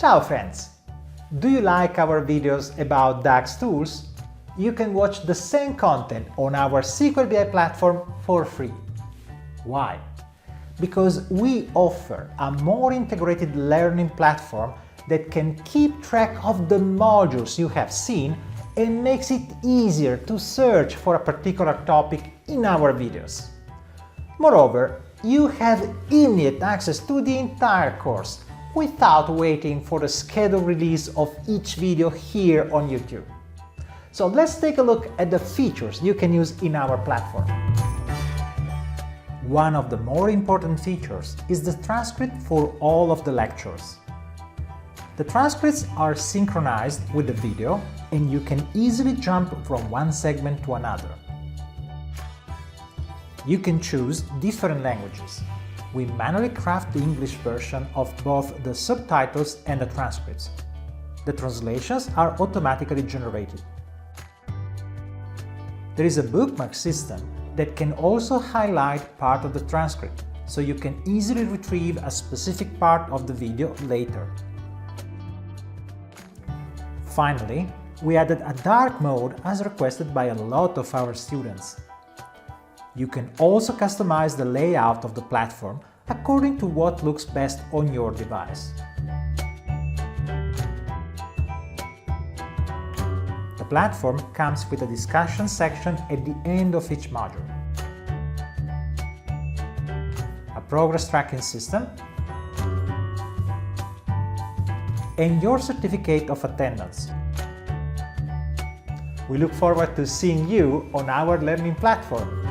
Ciao friends! Do you like our videos about DAX tools? You can watch the same content on our SQL BI platform for free. Why? Because we offer a more integrated learning platform that can keep track of the modules you have seen and makes it easier to search for a particular topic in our videos. Moreover, you have immediate access to the entire course without waiting for the scheduled release of each video here on YouTube. So let's take a look at the features you can use in our platform. One of the more important features is the transcript for all of the lectures. The transcripts are synchronized with the video and you can easily jump from one segment to another. You can choose different languages. We manually craft the English version of both the subtitles and the transcripts. The translations are automatically generated. There is a bookmark system that can also highlight part of the transcript, so you can easily retrieve a specific part of the video later. Finally, we added a dark mode as requested by a lot of our students. You can also customize the layout of the platform according to what looks best on your device. The platform comes with a discussion section at the end of each module, a progress tracking system, and your certificate of attendance. We look forward to seeing you on our learning platform.